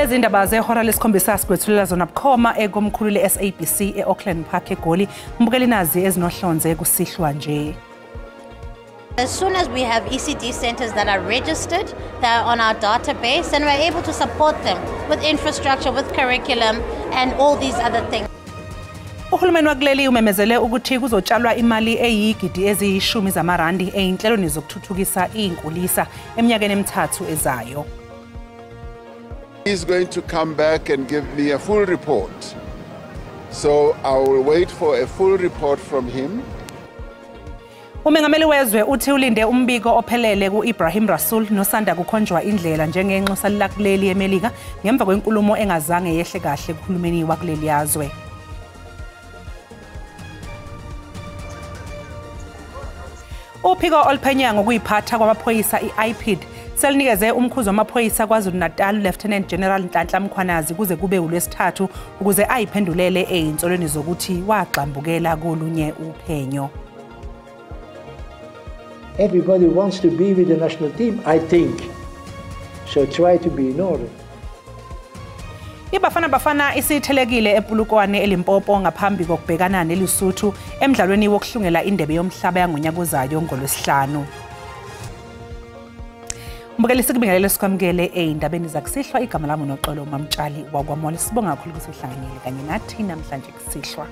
Lezi ndaba zehora lesikhombisa sigwethulela zona bukhoma ekomkhulu le-SABC e-Auckland Park eGoli. Mbukeli nazi ezinohlonze kusihlwa nje. As soon as we have ECD centers that are registered, that are on our database, and we're able to support them with infrastructure, with curriculum, and all these other things. Uhulumeni wakuleli umemezele ukuthi kuzotshalwa imali eyigidi eziyishumi zamarandi eyinhlelweni zokuthuthukisa inkulisa eminyakeni emithathu ezayo. He's going to come back and give me a full report. So I will wait for a full report from him. Umengameli wezwe uthi ulinde umbiko ophelele ku-Ibrahim Rasool nosanda kukhonjwa indlela njengenxusa lakuleli eMelika ngemva kwenkulumo engazange yehle kahle kuhulumeni wakuleli yazwe. Uphiko oluphenyayo ngokuyiphatha kwamaphoyisa i-IPID selinikeze umkhuzi wamaphoyisa KwaZulu-Natal Lieutenant General Nhlanhla Mkhwanazi kuze kube uLwesithathu ukuze ayiphendulele eyinsolweni zokuthi wagxambukela kolunye uphenyo. Everybody wants to be with the national team, I think. So try to be in order. Bafana isithelekile ePulukwane eLimpopo ngaphambi kokubhekana neLesotho emidlalweni wokuhlungela indebe yomhlaba yangonyaka ozayo ngoLwesihlanu. Mbukeli sikubingelele sikwamukele eindabeni zakusihlwa igama lami noXolo Mamtshali wakwaMola. Sibonga kakhulu ukuthi uhlanganyele kanye nathi namhlanje kusihlwa.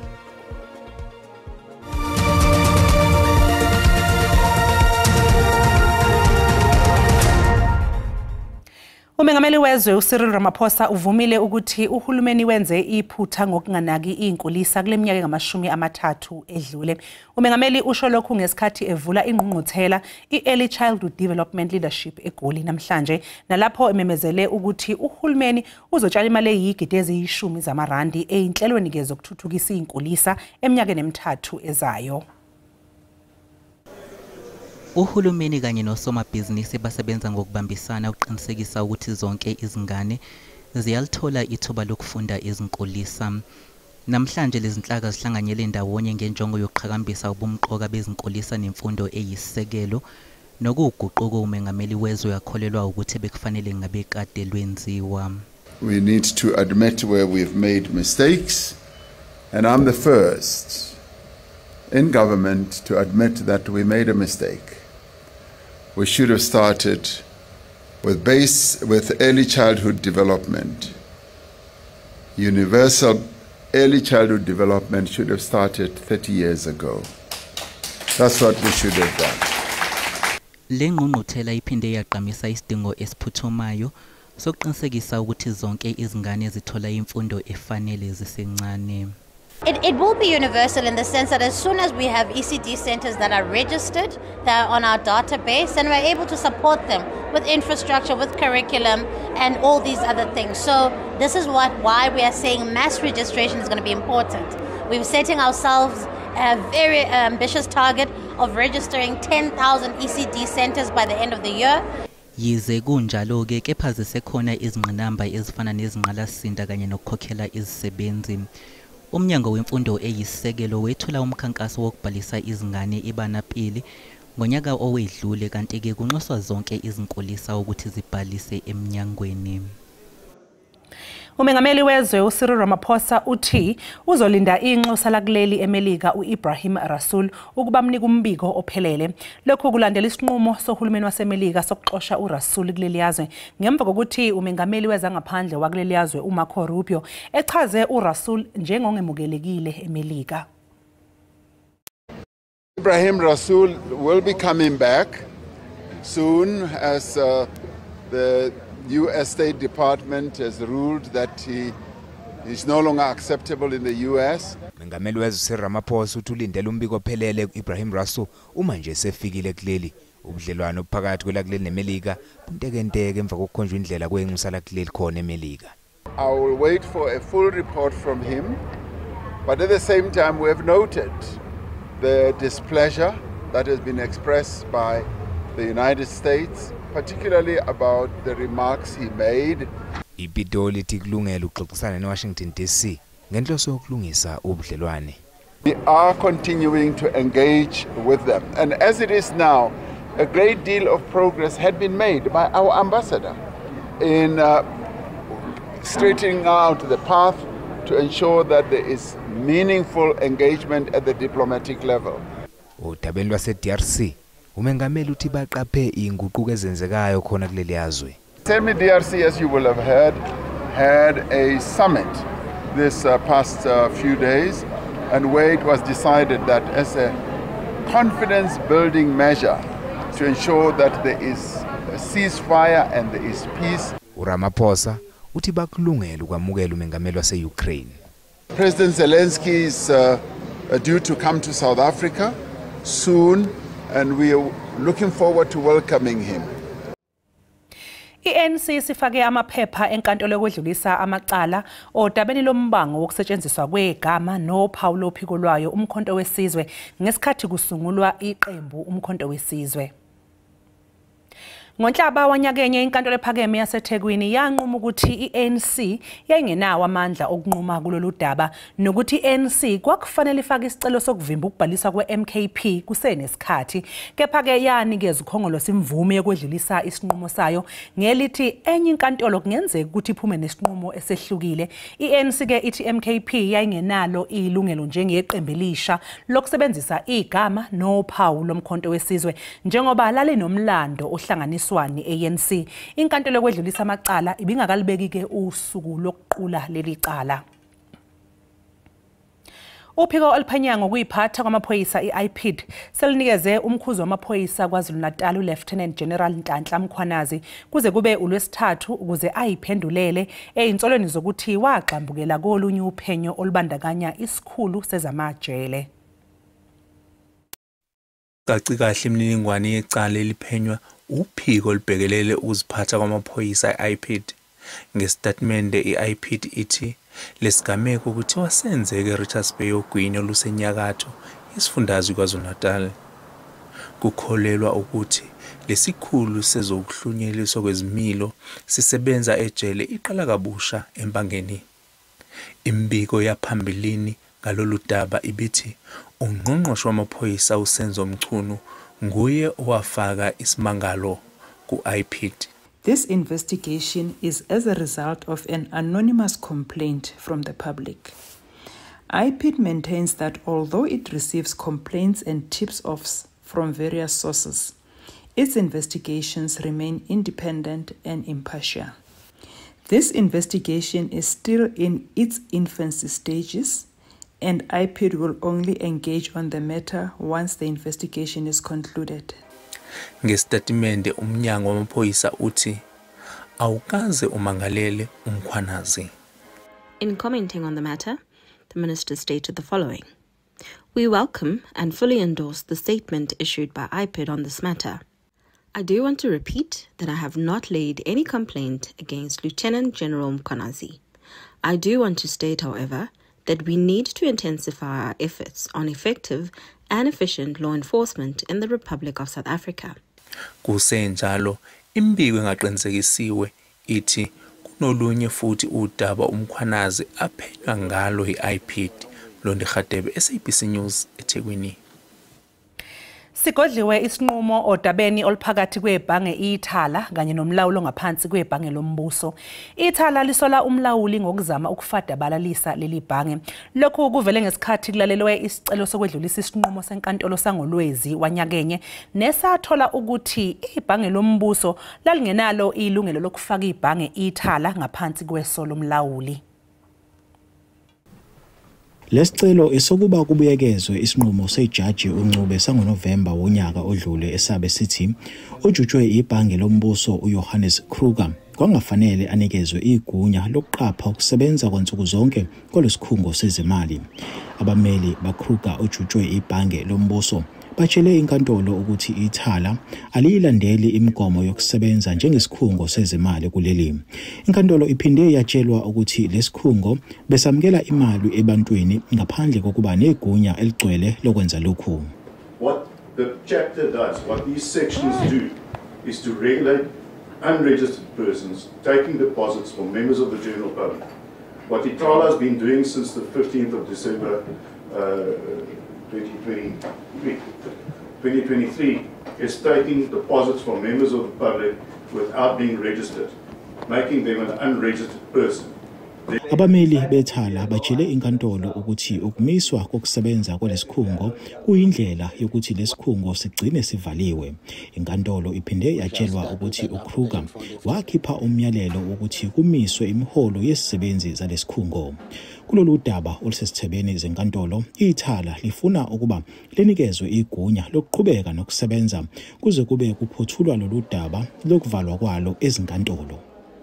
Umengameli wezwe uCyril Ramaphosa uvumile ukuthi uhulumeni wenze iphutha ngokunganaki inkulisa kule minyaka ngamashumi-30 edlule. Umengameli usho lokhu ngesikhathi evula ingqungquthela i-Early Childhood Development Leadership eGoli namhlanje nalapho ememezele ukuthi uhulumeni uzotshala imali eyigidi eziyishumi zamarandi eyinhlelweni zokuthuthukisa inkulisa eminyakeni emithathu ezayo. Uhulumeni kanye nosomabhizinisi basebenza ngokubambisana ukuqinisekisa ukuthi zonke izingane ziyalithola ithuba lokufunda izinkulisa. Namhlanje lezi zinhlaka zihlanganyele ndawonye ngenjongo yokuqhakambisa ubumqoka bezinkulisa nemfundo eyisisekelo nokuguquko umengameli wezwe yakholelwa ukuthi bekufanele ngabe kade lwenziwa. We need to admit where we've made mistakes, and I'm the first in government to admit that we made a mistake. We should have started with early childhood development. Universal early childhood development should have started 30 years ago. That's what we should have done. Le ngqungquthela iphinde yaqhamisa isidingo esiphuthumayo sokuqinisekisa ukuthi zonke izingane zithola imfundo efanele zisencane. It will be universal in the sense that as soon as we have ECD centers that are registered, that are on our database, and we're able to support them with infrastructure, with curriculum, and all these other things. So this is why we are saying mass registration is going to be important. We're setting ourselves a very ambitious target of registering 10,000 ECD centers by the end of the year. Yize kunjalo ke kepha zisekhona izingqinamba ezifana nezingqalasinda kanye nokukhokhela izisebenzi. Umnyango wemfundo eyisisekelo wethula umkhankaso wokubhalisa izingane ibanapili ngonyaka owedlule kanti ke kunxuswa zonke izinkulisa ukuthi zibhalise eminyangweni. Umengameli wezwe uCyril Ramaphosa uthi uzolinda inxusa lakuleli eMelika uIbrahim Rasool ukuba mnika umbiko ophelele. Lokhu kulandela isinqumo sohulumeni waseMelika sokuxosha uRasool kuleli yazwe ngemva kokuthi umengameli wezangaphandle wakuleli yazwe uMarco Rubio echaze uRasool njengongemukelekile eMelika. Ibrahim Rasool will be coming back soon as the U.S. State Department has ruled that he is no longer acceptable in the U.S. Mengameli wezwe uCyril Ramaphosa uthulindele umbiko ophelele kuIbrahim Rasool uma nje sefikile kuleli. Ubudlelwano phakathi kwelakuleli neMelika buntekenteke emva kokukhonjwa indlela kwenxusa lakuleli khona eMelika. I will wait for a full report from him, but at the same time we have noted the displeasure that has been expressed by the United States, particularly about the remarks he made. iPitoli tikulungela ukuxoxisana neWashington DC ngenhloso yokulungisa ubudlelwane. We are continuing to engage with them, and as it is now, a great deal of progress had been made by our ambassador in straightening out the path to ensure that there is meaningful engagement at the diplomatic level. Udabeni lwase-DRC umengameli uthi baqaphe inguquko ezenzekayo khona kuleli yazwe. Tell DRC, as you will have heard, had a summit this past few days, and where it was decided that as a confidence-building measure to ensure that there is a ceasefire and there is peace. uRamaphosa uthi bakulungela ukwamukela umengameli wase-Ukraine. President Zelensky is due to come to South Africa soon, and we are looking forward to welcoming him. I-ANC sifake amaphepha enkantolo yokwedlulisa amacala odabeni lombango wokusetshenziswa kwegama nophawu lophiko lwayo umkhonto wesizwe ngesikhathi kusungulwa iqembu umkhonto wesizwe. Ngonhlaba wanyakenye inkantolo ephakeme yaseThekwini yanquma ukuthi i-ANC yayingenawo amandla okunquma kulolu daba nokuthi i-ANC kwakufanele ifake isicelo sokuvimba ukubhaliswa kwe-MKP kusenesikhathi, kepha-ke yanikeza ukhongolo simvume yokwedlulisa isinqumo sayo ngelithi enye inkantolo kungenzeka ukuthi iphume nesinqumo esehlukile. I-ANC-ke ithi MKP yayingenalo ilungelo njengeqembu elisha lokusebenzisa igama nophawu lomkhonto wesizwe njengoba lalinomlando ohlanganiswa ANC. Inkantolo yokwedlulisa amacala ibingakalibeki-ke usuku lokuqula leli cala. Uphiko oluphenyayo ngokuyiphatha kwamaphoyisa i-IPID selinikeze umkhuzi wamaphoyisa KwaZulu-Natal uLieutenant General Nhlanhla Mkhwanazi kuze kube uLwesithathu ukuze ayiphendulele eyinsolweni zokuthi wagxambukela kolunye uphenyo olubandakanya isikhulu sezamajele. Kaci kahle imininingwane yecala eliphenywa uphiko olubhekelele ukuziphatha kwamaphoyisa i-IPID. Ngestatimende i-IPID ithi lesigameko ukuthi wasenzeke eRichards Bay ogwini olusenyakatho isifundazwe KwaZulu-Natal. Kukholelwa ukuthi lesikhulu sezokuhlunyelwa kwezimilo sisebenza ejele iqala kabusha empangeni. Imbiko yaphambilini ngalolu daba ibithi ungqongqoshe wamaphoyisa uSenzo Mchunu nguye owafaka isimangalo ku-IPID. This investigation is as a result of an anonymous complaint from the public. IPID maintains that although it receives complaints and tips-offs from various sources, its investigations remain independent and impartial. This investigation is still in its infancy stages, and IPID will only engage on the matter once the investigation is concluded. Ngestatimende umnyango wamaphoyisa uthi awukaze umangalele uMkhwanazi. In commenting on the matter, the minister stated the following: "We welcome and fully endorse the statement issued by IPID on this matter. I do want to repeat that I have not laid any complaint against Lieutenant General Mkhwanazi. I do want to state, however, that we need to intensify our efforts on effective and efficient law enforcement in the Republic of South Africa." Kusenjalo imbiko engaqinisekisiwe ithi kunolunye futhi udaba uMkhwanazi aphenywa ngalo i-IPID. Londi Khatebe, SABC News, eThekwini. Sigodliwe isinqumo odabeni oluphakathi kwebhange iThala kanye nomlawulo ngaphansi kwebhange lombuso. iThala lisola umlawuli ngokuzama ukufadabalalisa leli bhange. Lokhu kuvele ngesikhathi kulalelwe isicelo sokwedlulisa isinqumo senkantolo sangolwezi wanyakenye nesathola ukuthi ibhange lombuso lalingenalo ilungelo lokufaka ibhange iThala ngaphansi kweso lomlawuli. Lesicelo esokuba kubuyekezwe isinqumo sejaji uNcube sangoNovemba wonyaka odlule esabe sithi ojutshwe ibhange lombuso uJohannes Kruger kwangafanele anikezwe igunya lokuqapha ukusebenza kwansuku zonke kwalesikhungo sezimali. Abameli baKruger ojutshwe ibhange lombuso batshele inkantolo ukuthi iThala aliyilandeli imigomo yokusebenza njengesikhungo sezimali kuleli. Inkantolo iphinde yatshelwa ukuthi lesikhungo besamkela imali ebantwini ngaphandle kokuba negunya eligcwele lokwenza lokhu. What the chapter does, what these sections do, is to regulate unregistered persons taking deposits from members of the general public. What iThala has been doing since the 15th of December 2023 is taking deposits from members of the public without being registered, making them an unregistered person. Abameli bethala batshele inkantolo ukuthi ukumiswa kokusebenza kwalesikhungo kuyindlela yokuthi lesikhungo sigcine sivaliwe. Inkantolo iphinde yatshelwa ukuthi uKruger wakhipha umyalelo ukuthi kumiswe imiholo yesisebenzi zalesikhungo. Kulolu daba olusesithebeni zenkantolo, ithala lifuna ukuba linikezwe igunya lokuqhubeka nokusebenza kuze kube kuphothulwa lolu daba lokuvalwa kwalo ezinkantolo.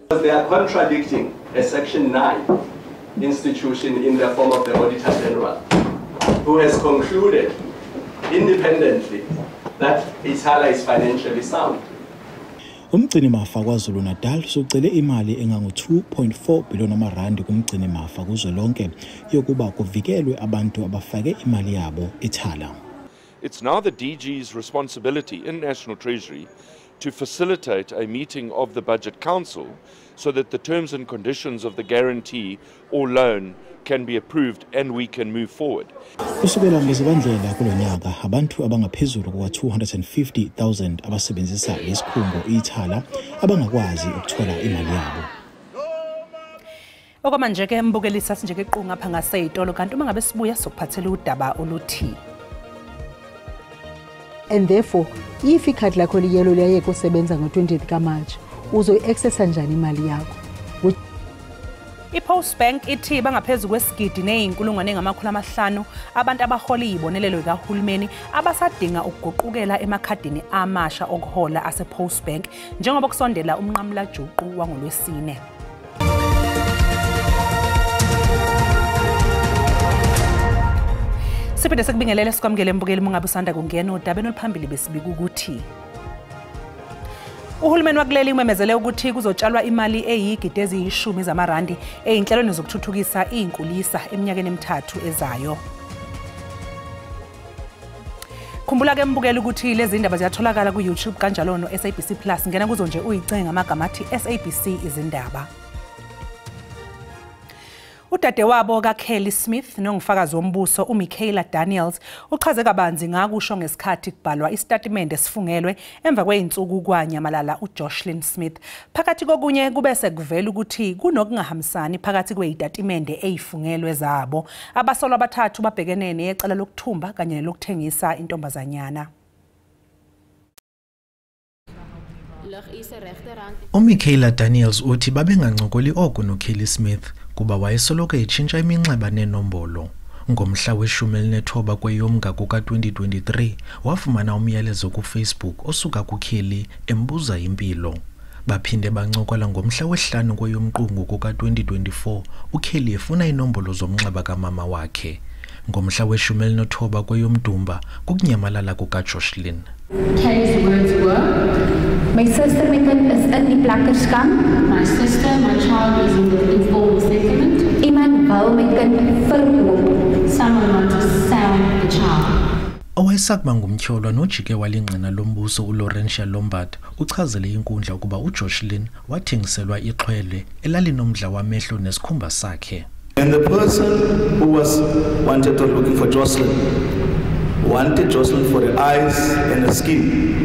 They are contradicting a Section 9 institution in the form of the Auditor General, who has concluded independently that Ithala is financially sound. Umgcini mafa kwaZulu Natal socele imali engango 2.4 billion amarandi kumgcini mafa kuzwelonke yokuba kuvikelwe abantu abafake imali yabo ethala. It's now the DG's responsibility in National Treasury to facilitate a meeting of the Budget Council so that the terms and conditions of the guarantee or loan can be approved and we can move forward. Kusukela ngezibandlela kulonyaka abantu abangaphezulu kwa 250,000 abasebenzisa lesikhungo ithala abangakwazi ukuthola imali yabo. Okwamanje ke mbukelisa sinjeke qhunga apha ngaseyitolo kanti uma ngabe sibuya sokuphathela udaba oluthi. And therefore, if ikhadi lakho liyelo liyayeka usebenza ngo-20th kaMarch, uzoyi-accessa njani imali yakho? I-Post Bank ithi bangaphezulu kwesigidi neyinkulungwane engama-500 abantu abahola izibonelelo zikahulumeni abasadinga ukuguqukela emakhadini amasha okuhola ase-Post Bank njengoba kusondela umnqamula juqu wangolwesine. Siphinde sekubingelele sikwamukele mbukeli mungabe usanda kungena udabeni oluphambili besibika ukuthi uhulumeni wakuleli umemezele ukuthi kuzotshalwa imali eyigidi eziyishumi zamarandi eyinhlelweni zokuthuthukisa inkulisa eminyakeni emithathu ezayo. Khumbula ke mbukeli ukuthi lezi ndaba ziyatholakala ku YouTube kanjalo no SABC Plus ngena kuzo nje uyicinge ngamagama athi SABC izindaba. Udade wabo kaKelly Smith nongifakazi wombuso uMichaela Daniels uchaze kabanzi ngakusho ngesikhathi kubhalwa istatimende esifungelwe emva kweinsuku kwanyamalala uJoshlin Smith. Phakathi kokunye kubese kuvela ukuthi kunokungahambisani phakathi kwezistatimende ezifungelwe zabo. Abasolwa abathathu babhekene necala lokuthumba kanye nelokuthengisa intombazanyana. uMichaela Daniels uthi babengancokoli oku noKelly Smith kuba wayesoloko etshintsha iminxeba nenombolo. Ngomhla we-19 kweyoMnga kuka-2023 wafumana umyalezo kuFacebook osuka kuKelly embuza impilo. Baphinde bancokola ngomhla we-5 kweyoMqungu kuka-2024 uKelly efuna inombolo zomnxeba kamama wakhe. Ngomhla we-19 kweyoMdumba kukunyamalala kukaJoshlin. Kelly's words were, my sister Megan is in die plek geskam. My sister, my child is in the informal settlement. Iemand wou my kind verkoop. Someone want to sell the child. Owayesakuba ngumtyholwa nojike walingqina lombuso uLaurentia Lombard uchazele inkundla ukuba uJoshlin wathengiselwa ixhwele elalinomdla wamehlo nesikhumba sakhe. And the person who was wanted or looking for Jocelyn wanted Jocelyn for the eyes and the skin.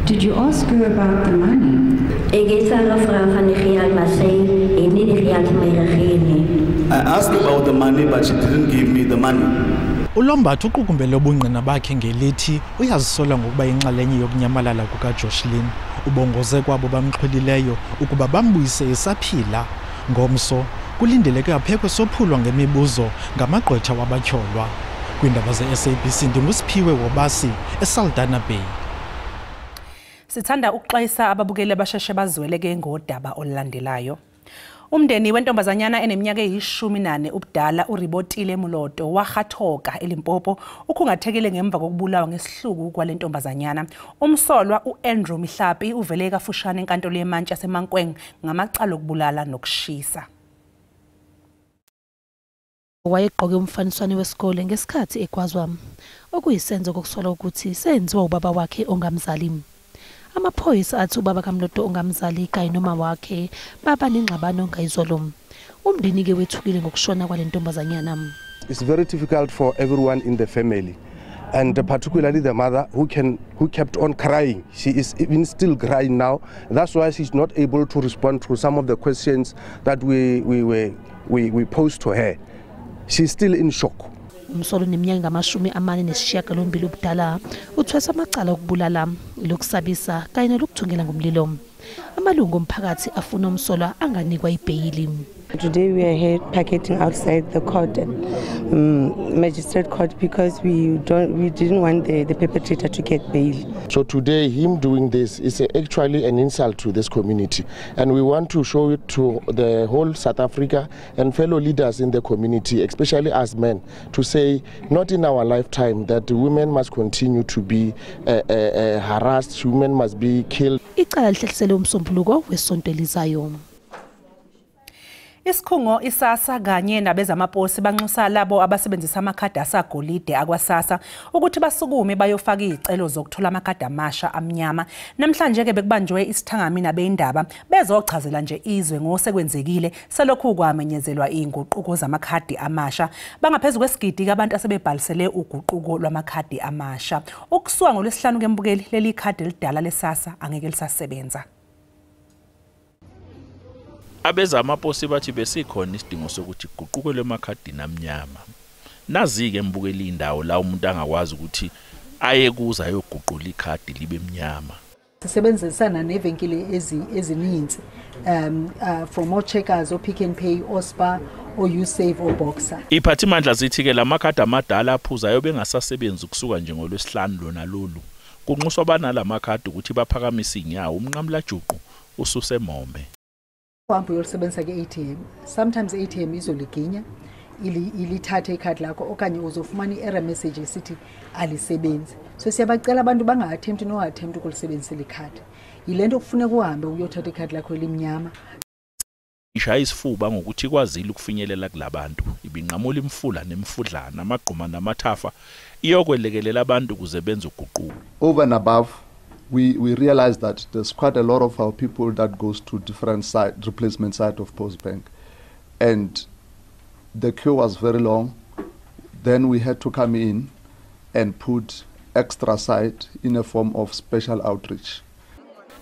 Did you ask her about the money? I asked about the money, but she didn't give me the money. uLombard uqukumbele ubungqina bakhe ngelithi uyazisola ngokuba inxalenye yokunyamalala kukaJoshlin ubongoze kwabo bamxhwilileyo ukuba bambuyise esaphila. Ngomso kulindeleke aphekwe sophulwa ngemibuzo ngamagqwetha wabatyholwa. Kwindaba ze-SABC ndinguSiphiwe Wobasi eSaldanha Bay. Sithanda ukuxwayisa ababukeli abasheshe bazweleke ngodaba olulandelayo. Umndeni wentombazanyana eneminyaka eyi-14 ubudala uRibotile Muloto wagathoka eLimpopo ukhungathekile ngemva kokubulawa ngesihluku kwalentombazanyana. Umsolwa uAndrew Mihlapi uvele kafushane enkantolo yeMantshi yaseMankweng ngamacala okubulala nokushisa. Wayegqoke umfaniswano wesikole ngesikhathi eGwazwa okuyisenzo kokusola ukuthi senziwa ubaba wakhe ongamzali. Amaphoyisa athi ubaba kaMloto ongamzali kanye noma wakhe baba nengxabano ngayizolo. Umndeni ke wethukile ngokushona kwalentombazanyana. It's very difficult for everyone in the family. and particularly the mother who kept on crying. She is even still crying now. That's why she's not able to respond to some of the questions that we posed to her. She's still in shock. Umsolo neminyaka ngamashumi ubudala uthwesa amacala okubulala lokusabisa kanye lokuthungela ngomlilo. Amalungu omphakathi afuna umsolo anganikwa ibhayili. Today we are here picketing outside the court, magistrate court, because we didn't want the perpetrator to get bail. So today him doing this is actually an insult to this community, and we want to show it to the whole South Africa and fellow leaders in the community, especially as men, to say not in our lifetime that women must continue to be harassed, women must be killed. Icala lihlehlisele umsombuluko wesonto elizayo. Isikhungo iSASSA kanye nabezamaposi banxusa labo abasebenzisa amakhadi asagolide akwaSASSA ukuthi basukume bayofaka izicelo zokuthola amakhadi amasha amnyama. Namhlanje ke bekubanjwe isithangami nabeindaba bezochazela nje izwe ngosekwenzekile selokhu kwamenyezelwa inguquko zamakhadi amasha. Bangaphezulu kwesigidi abantu asebebhalisele uguquko lwamakhadi amasha. Ukusuka ngolwesihlanu kembukeli leli khadi lidala leSASSA angeke lisasebenza. Abezamaposi bathi besikhona isidingo sokuthi kuguqukelwe emakhadi amnyama. Nazi ke embukeli indawo la umuntu angakwazi ukuthi aye kuza ayoguqula ikhadi libe mnyama. Sisebenzisana nevenkile ezininzi for more checkers or Pick n Pay or Spar or Usave or Boxer. Iphathimandla zithi ke lamakhadi amadala aphuzayo bengasasebenzi kusuka nje ngolwesihlanu lona lolu. Kunxuswa banala makhadi ukuthi baphakamise inyawo umnqamla juqu ususe mombe. Uhambo yokusebenzisa ke-ATM, sometimes i-ATM izoliginya ilithathe ikhadi lakho okanye uzofumana i-error message esithi alisebenzi. So siyabacela abantu banga-attempt ukulisebenzisela ikhadi. Yilento kufuneka uhambe uyothatha ikhadi lakho elimnyama. Ishaya isifuba ngokuthi kwazile ukufinyelela kulabantu. Ibinqamula imfula nemfudlana amagquma namathafa iyokwelekelela abantu kuze benze uguquko. Over and above, we realize that there's quite a lot of our people that goes to different replacement site of Postbank, and the queue was very long. Then we had to come in and put extra site in a form of special outreach.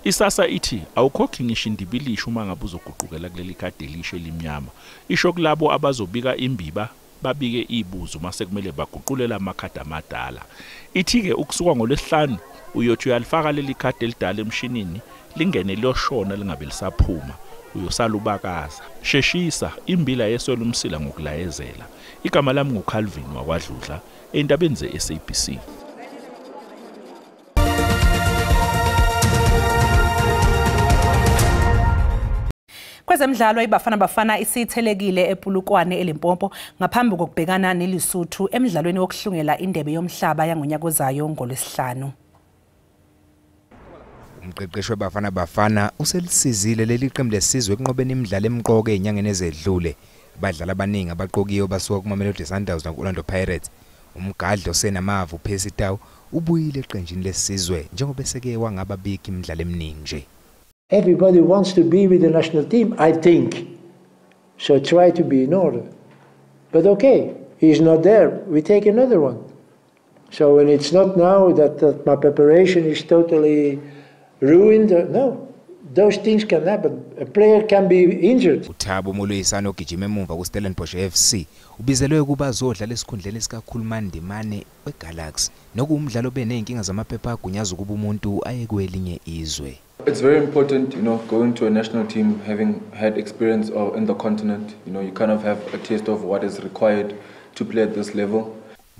iSASSA ithi awukhokhi ngisho indibilisho uma ngabe uzoguqukela kuleli khadi elisha elimnyama. Isho kulabo abazobika imbiba babike ibuzo mase kumele baguqulela amakhadi amadala. Ithi ke ukusuka ngolwesihlanu uyothi uyalifaka leli khadi elidala emshinini lingene liyoshona lingabe lisaphuma uyosala ubakaza. Sheshisa imbila yeswela umsila ngokulayezela. Igama lami nguCalvin wakwaDludla endabeni zeSABC. Kwezemidlalo iBafana Bafana isithelekile ePulukwane eLimpopo ngaphambi kokubhekana neLesotho emidlalweni wokuhlungela indebe yomhlaba yangonyaka ozayo ngolwesihlanu. Umqeqeshi weBafana Bafana uselisizile leli qembu lesizwe ekunqobeni imidlalo emqoka ezinyangeni ezedlule. Abadlali abaningi abaqokiyo basuka kuMamelodi Sundowns nakuOrlando Pirates. Umgadlo senamavu uPercy Tau ubuyile eqenjini lesizwe njengoba eseke wangababiki imidlalo eminingi nje. Everybody wants to be with the national team, I think. So try to be in order. But okay, he's not there. We take another one. So when it's not now that my preparation is totally ruined, no. Those things can happen. A player can be injured. Uthabo Moluyisana ogijima emumva kuStellenbosch FC ubizelwe kuba zodlala esikhundleni sikaKhulumani Mane weGalaxy nokumdlalo benenkinga zamaphepha agunyaza kuba umuntu aye kwelinye izwe. It's very important, going to a national team, having had experience in the continent. You kind of have a taste of what is required to play at this level.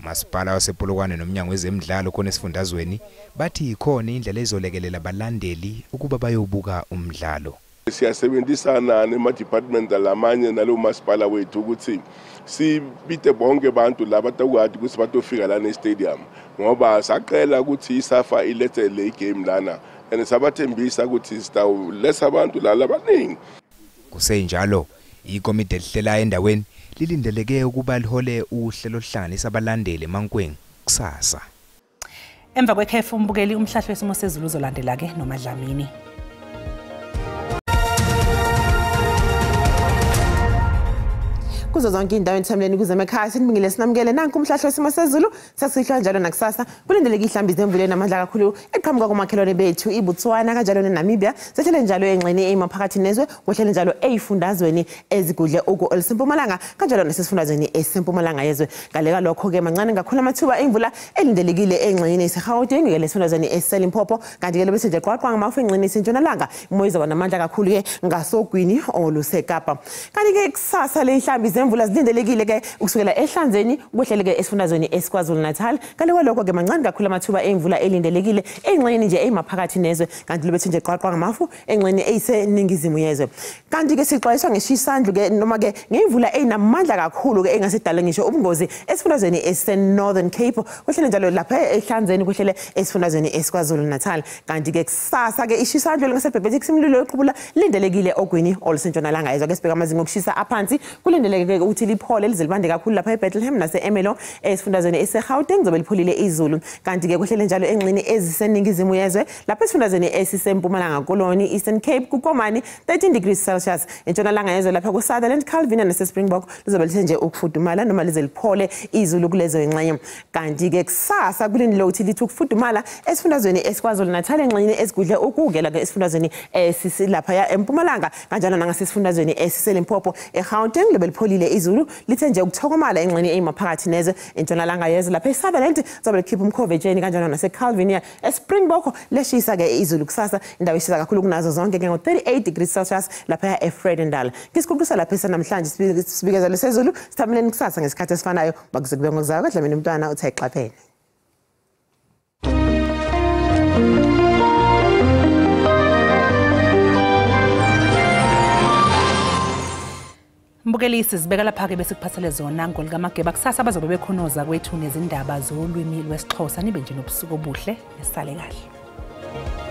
Masipala wasePolokwane nomnyango wezemidlalo khona esifundazweni bathi ikhona indlela ezolekelela abalandeli ukuba bayobuka umdlalo. Siyasebenzisana nema-department lamanye nalo masipala wethu ukuthi sibite bonke abantu laba atakwazi ukuthi batofika lana e-stadium ngoba saqela ukuthi iSAFA ilethe le game lana and sabathembisa ukuthi sitawuletha abantu lala abaningi. Kusenjalo ikomiti elihlelayo endaweni lilindeleke ukuba lihole uhlelo oluhlanganisa abalandeli eMankweng kusasa. Emva kwekhefu umbukeli umhlahlo wesimo sezulu uzolandela ke noMadlamini. kuzo zonke indawo enithamleni kuze emakhaya sinibingile sinamukele nanku umhlahlo wesimo sezulu sasihlwa njalo nakusasa kulindeleke ihlambi zemvula namandla kakhulu eqhamuka komakhelwane bethu iBotswana kanjalo neNamibia sehlele njalo engxeni emaphakathi nezwe kuhlele njalo ezifundazweni ezigudle uku olisempumalanga kanjalo nasesifundazweni esempumalanga yezwe ngaleka lokho ke mancane ngakhona amathuba emvula elindelekile engxeni eseGauteng ke lesifundazweni eSelimpopo kanti ke lebese nje qwaqwa ngamafu engxeni esentshonalanga moyiza banamandla kakhulu ke ngasogwini oluseKapa kanti ke kusasa le ihlambi zemvula zilindelekile ke ukusukela ehlanzeni kuhlele ke esifundazweni eSkwazulu Natal kanti lokho ke mancane kakhulu amathuba emvula elindelekile engxeni nje emaphakathi nezwe kanti lebese nje qwaqwa ngamafu engxeni eyiseningizimu yezwe kanti ke sixwayiswa ngeshisandlu ke noma ke ngemvula enamandla kakhulu ke engasedala ngisho ubungozi esifundazweni eSeNorthern Cape kuhlele njalo lapha ehlanzeni kuhlele esifundazweni eSkwazulu Natal kanti ke kusasa ke ishisandlu lingasebhebhethi simlilo eqhubula lindelekile ogwini olusentshonalanga yezwe ke sibheka amazinga okushisa aphansi kulindeleke ukuthi liphole lizelibande kakhulu lapha eBethlehem naseEmelo esifundazweni eseGauteng zobe lipholile izulu kanti ke kuhlele njalo engxini eziseningizimu yezwe lapha esifundazweni esisempumalanga koloni Eastern Cape kuKomani 13 degrees Celsius entshonalanga yezwe lapha kuSutherland Calvin naseSpringbok lizobe lithe nje ukufudumala noma lize liphole izulu kulezo ingxenye kanti ke kusasa kulindele ukuthi lithi ukufudumala esifundazweni eSkwazulu Natal engxenye ezigudle ukugela ke esifundazweni esisilapha ya empumalanga kanjalo nangasesifundazweni esiseLimpopo eGauteng libe lipholile izulu lithe nje ukuthokomala engxenye emaphakathi nezwe entshonalanga yezwe lapha eSutherland zobe likhipha umkhovetsheni kanjalo naseCalvin eSpringbok leshisa ke izulu kusasa indawo ishisa kakhulu kunazo zonke ke ngo38 degrees Celsius lapha eFredendal ngisikhulusa lapha esanamhlanje sibikezele sezulu sithamleni kusasa ngesikhathi esifanayo bakuze kube ngokuzayo kodwa mina umntwana uthe xaphele Mbukelisi sibeka lapha ke bese kuphathele zona ngolikamageba kusasa bazobe bekhonoza kwethu nezindaba zolwimi lwesiXhosa nibe nje nobusuku obuhle nesale kahle